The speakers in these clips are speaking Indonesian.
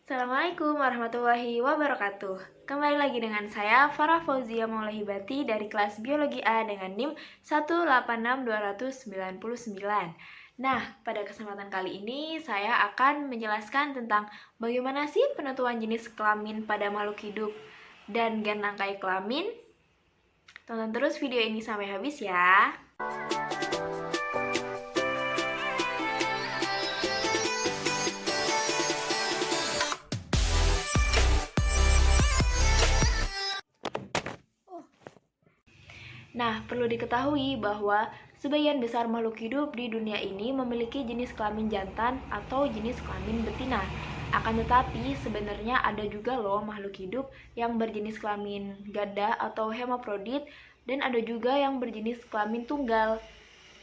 Assalamualaikum warahmatullahi wabarakatuh. Kembali lagi dengan saya Farah Fauzia Maulahibati dari kelas Biologi A dengan NIM 186299. Nah, pada kesempatan kali ini saya akan menjelaskan tentang bagaimana sih penentuan jenis kelamin pada makhluk hidup dan gen rangkai kelamin. Tonton terus video ini sampai habis ya. Nah, perlu diketahui bahwa sebagian besar makhluk hidup di dunia ini memiliki jenis kelamin jantan atau jenis kelamin betina. Akan tetapi, sebenarnya ada juga loh makhluk hidup yang berjenis kelamin ganda atau hermafrodit, dan ada juga yang berjenis kelamin tunggal,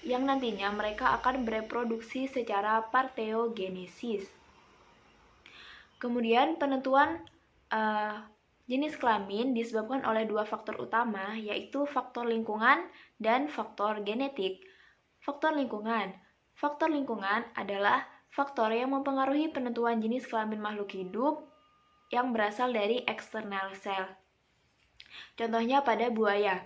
yang nantinya mereka akan bereproduksi secara parthenogenesis. Kemudian penentuan jenis kelamin disebabkan oleh dua faktor utama, yaitu faktor lingkungan dan faktor genetik. Faktor lingkungan adalah faktor yang mempengaruhi penentuan jenis kelamin makhluk hidup yang berasal dari eksternal sel. Contohnya pada buaya.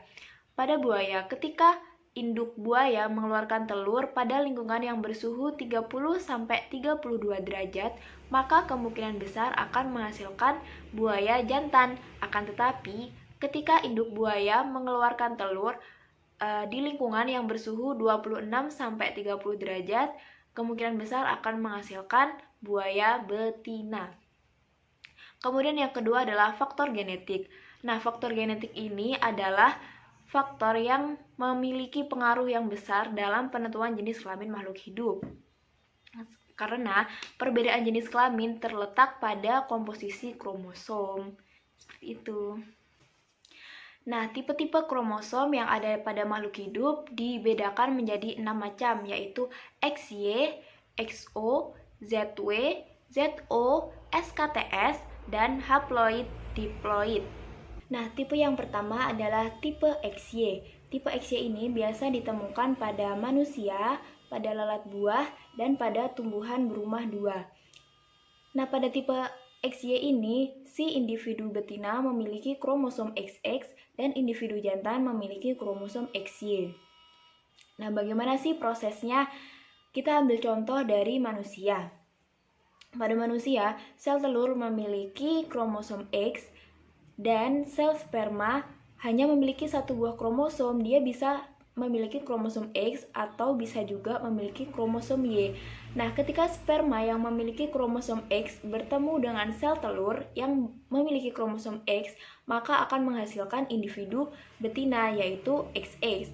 Pada buaya, ketika induk buaya mengeluarkan telur pada lingkungan yang bersuhu 30-32 derajat, maka kemungkinan besar akan menghasilkan buaya jantan. Akan tetapi, ketika induk buaya mengeluarkan telur di lingkungan yang bersuhu 26-30 derajat, kemungkinan besar akan menghasilkan buaya betina. Kemudian yang kedua adalah faktor genetik. Nah, faktor genetik ini adalah faktor yang memiliki pengaruh yang besar dalam penentuan jenis kelamin makhluk hidup. Karena perbedaan jenis kelamin terletak pada komposisi kromosom. Seperti itu. Nah, tipe-tipe kromosom yang ada pada makhluk hidup dibedakan menjadi 6 macam, yaitu XY, XO, ZW, ZO, SKTS, dan haploid diploid. Nah, tipe yang pertama adalah tipe XY. Tipe XY ini biasa ditemukan pada manusia, pada lalat buah, dan pada tumbuhan berumah dua. Nah, pada tipe XY ini, si individu betina memiliki kromosom XX dan individu jantan memiliki kromosom XY. Nah, bagaimana sih prosesnya? Kita ambil contoh dari manusia. Pada manusia, sel telur memiliki kromosom X, dan sel sperma hanya memiliki satu buah kromosom. Dia bisa memiliki kromosom X atau bisa juga memiliki kromosom Y. Nah, ketika sperma yang memiliki kromosom X bertemu dengan sel telur yang memiliki kromosom X, maka akan menghasilkan individu betina, yaitu XX.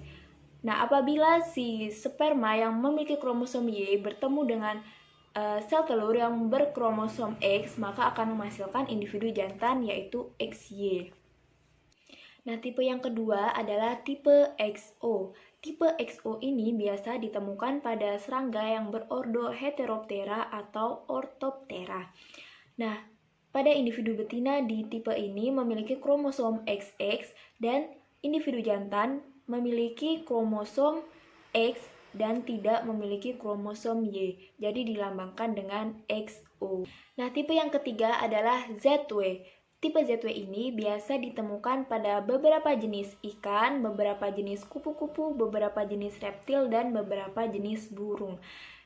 Nah, apabila si sperma yang memiliki kromosom Y bertemu dengan sel telur yang berkromosom X, maka akan menghasilkan individu jantan, yaitu XY. Nah, tipe yang kedua adalah tipe XO. Tipe XO ini biasa ditemukan pada serangga yang berordo Heteroptera atau Orthoptera. Nah, pada individu betina di tipe ini memiliki kromosom XX dan individu jantan memiliki kromosom X dan tidak memiliki kromosom Y, jadi dilambangkan dengan XO. Nah, tipe yang ketiga adalah ZW. Tipe ZW ini biasa ditemukan pada beberapa jenis ikan, beberapa jenis kupu-kupu, beberapa jenis reptil, dan beberapa jenis burung.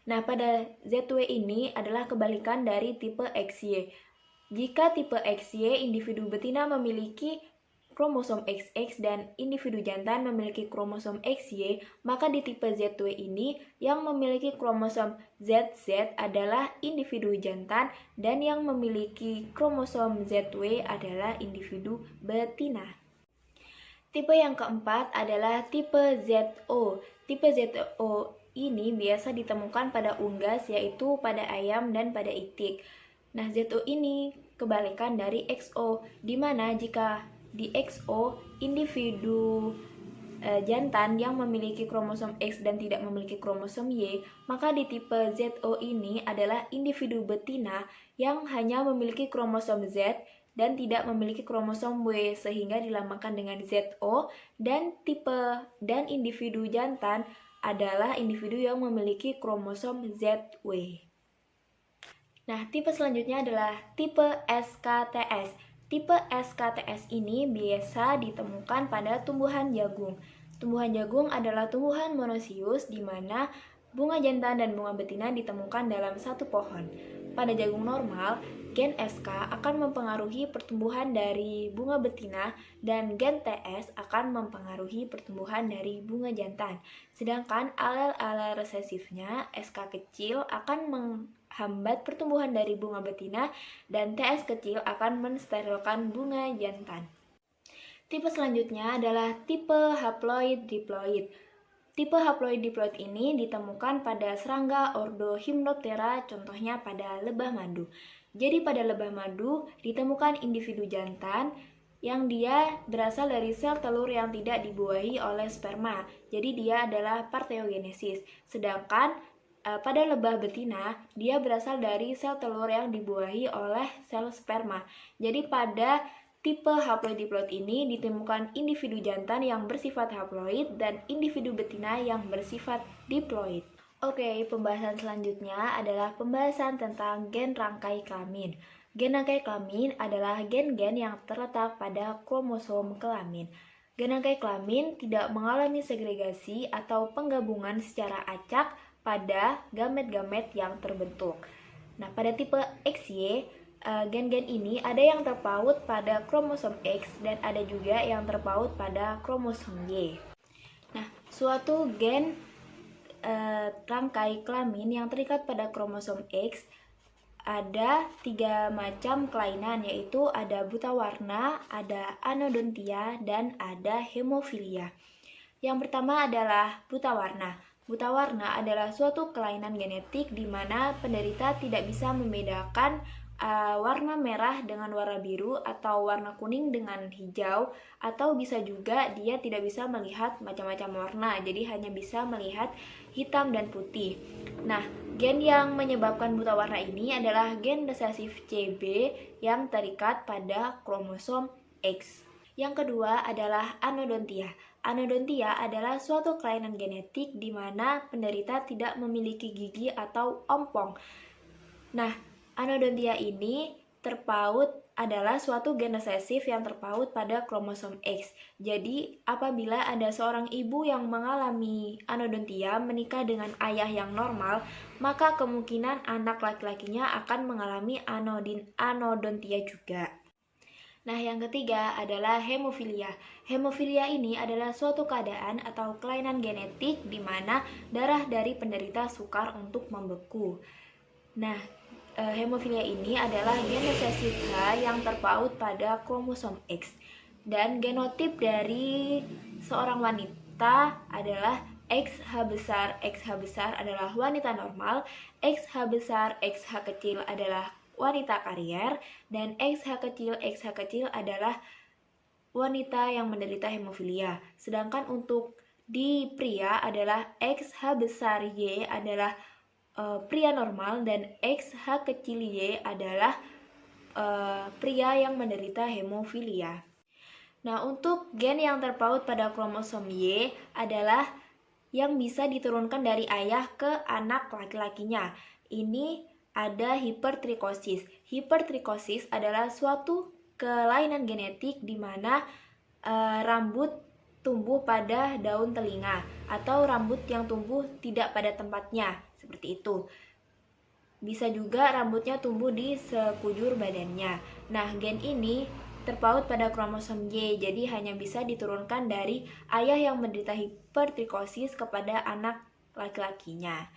Nah, pada ZW ini adalah kebalikan dari tipe XY. Jika tipe XY, individu betina memiliki kromosom XX dan individu jantan memiliki kromosom XY, maka di tipe ZW ini yang memiliki kromosom ZZ adalah individu jantan dan yang memiliki kromosom ZW adalah individu betina. Tipe yang keempat adalah tipe ZO. Tipe ZO ini biasa ditemukan pada unggas, yaitu pada ayam dan pada itik. Nah, ZO ini kebalikan dari XO, di mana jika di XO, individu jantan yang memiliki kromosom X dan tidak memiliki kromosom Y, maka di tipe ZO ini adalah individu betina yang hanya memiliki kromosom Z dan tidak memiliki kromosom W, sehingga dilambangkan dengan ZO, dan individu jantan adalah individu yang memiliki kromosom ZW. Nah, tipe selanjutnya adalah tipe SKTS. Tipe SKTS ini biasa ditemukan pada tumbuhan jagung. Tumbuhan jagung adalah tumbuhan monosius di mana bunga jantan dan bunga betina ditemukan dalam satu pohon. Pada jagung normal, gen SK akan mempengaruhi pertumbuhan dari bunga betina dan gen TS akan mempengaruhi pertumbuhan dari bunga jantan. Sedangkan alel-alel resesifnya SK kecil akan menghambat pertumbuhan dari bunga betina dan TS kecil akan mensterilkan bunga jantan. Tipe selanjutnya adalah tipe haploid diploid. Tipe haploid diploid ini ditemukan pada serangga ordo Hymenoptera, contohnya pada lebah madu. Jadi pada lebah madu ditemukan individu jantan yang dia berasal dari sel telur yang tidak dibuahi oleh sperma. Jadi dia adalah partenogenesis. Sedangkan pada lebah betina dia berasal dari sel telur yang dibuahi oleh sel sperma. Jadi pada tipe haploid diploid ini ditemukan individu jantan yang bersifat haploid dan individu betina yang bersifat diploid. Oke, pembahasan selanjutnya adalah pembahasan tentang gen rangkai kelamin. Gen rangkai kelamin adalah gen-gen yang terletak pada kromosom kelamin. Gen rangkai kelamin tidak mengalami segregasi atau penggabungan secara acak pada gamet-gamet yang terbentuk. Nah, pada tipe XY, gen-gen ini ada yang terpaut pada kromosom X dan ada juga yang terpaut pada kromosom Y. Nah, suatu gen rangkai kelamin yang terikat pada kromosom X ada 3 macam kelainan, yaitu ada buta warna, ada anodontia, dan ada hemofilia. Yang pertama adalah buta warna. Buta warna adalah suatu kelainan genetik di mana penderita tidak bisa membedakan warna merah dengan warna biru atau warna kuning dengan hijau, atau bisa juga dia tidak bisa melihat macam-macam warna, jadi hanya bisa melihat hitam dan putih. Nah, gen yang menyebabkan buta warna ini adalah gen resesif CB yang terikat pada kromosom X. Yang kedua adalah anodontia. Anodontia adalah suatu kelainan genetik di mana penderita tidak memiliki gigi atau ompong. Nah, anodontia ini adalah suatu gen resesif yang terpaut pada kromosom X. Jadi, apabila ada seorang ibu yang mengalami anodontia menikah dengan ayah yang normal, maka kemungkinan anak laki-lakinya akan mengalami anodontia juga. Nah, yang ketiga adalah hemofilia. Hemofilia ini adalah suatu keadaan atau kelainan genetik di mana darah dari penderita sukar untuk membeku. Nah, hemofilia ini adalah gen resesif H yang terpaut pada kromosom X. Dan genotip dari seorang wanita adalah XH besar adalah wanita normal, XH besar, XH kecil adalah wanita karier, dan XH kecil adalah wanita yang menderita hemofilia. Sedangkan untuk di pria adalah XH besar Y adalah pria normal dan XH kecil Y adalah pria yang menderita hemofilia. Nah, untuk gen yang terpaut pada kromosom Y adalah yang bisa diturunkan dari ayah ke anak laki-lakinya. Ini ada hipertrikosis. Hipertrikosis adalah suatu kelainan genetik di mana rambut tumbuh pada daun telinga atau rambut yang tumbuh tidak pada tempatnya, seperti itu. Bisa juga rambutnya tumbuh di sekujur badannya. Nah, gen ini terpaut pada kromosom Y, jadi hanya bisa diturunkan dari ayah yang menderita hipertrikosis kepada anak laki-lakinya.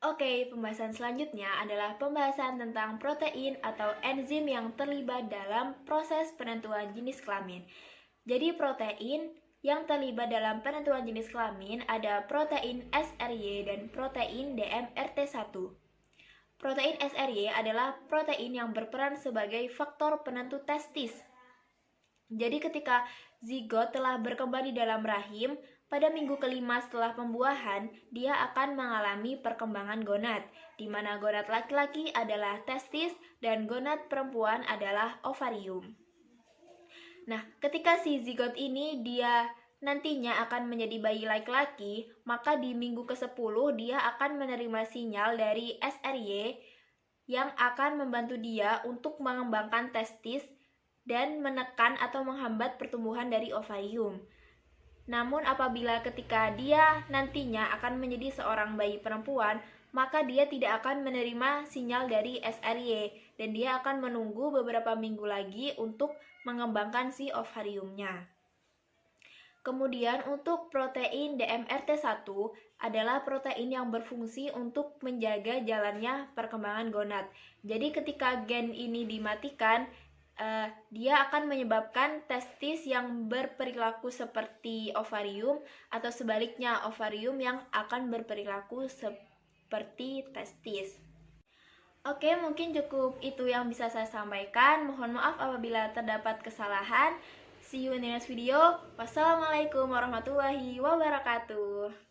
Oke, pembahasan selanjutnya adalah pembahasan tentang protein atau enzim yang terlibat dalam proses penentuan jenis kelamin. Jadi protein yang terlibat dalam penentuan jenis kelamin ada protein SRY dan protein DMRT1. Protein SRY adalah protein yang berperan sebagai faktor penentu testis. Jadi ketika zigot telah berkembang di dalam rahim, pada minggu kelima setelah pembuahan, dia akan mengalami perkembangan gonad, di mana gonad laki-laki adalah testis dan gonad perempuan adalah ovarium. Nah, ketika si zigot ini dia nantinya akan menjadi bayi laki-laki, maka di minggu ke-10 dia akan menerima sinyal dari SRY yang akan membantu dia untuk mengembangkan testis dan menekan atau menghambat pertumbuhan dari ovarium. Namun apabila ketika dia nantinya akan menjadi seorang bayi perempuan, maka dia tidak akan menerima sinyal dari SRY dan dia akan menunggu beberapa minggu lagi untuk mengembangkan si ovariumnya. Kemudian untuk protein DMRT1 adalah protein yang berfungsi untuk menjaga jalannya perkembangan gonad. Jadi ketika gen ini dimatikan, dia akan menyebabkan testis yang berperilaku seperti ovarium atau sebaliknya ovarium yang akan berperilaku seperti testis. Oke, mungkin cukup itu yang bisa saya sampaikan. Mohon maaf apabila terdapat kesalahan. See you in the next video. Wassalamualaikum warahmatullahi wabarakatuh.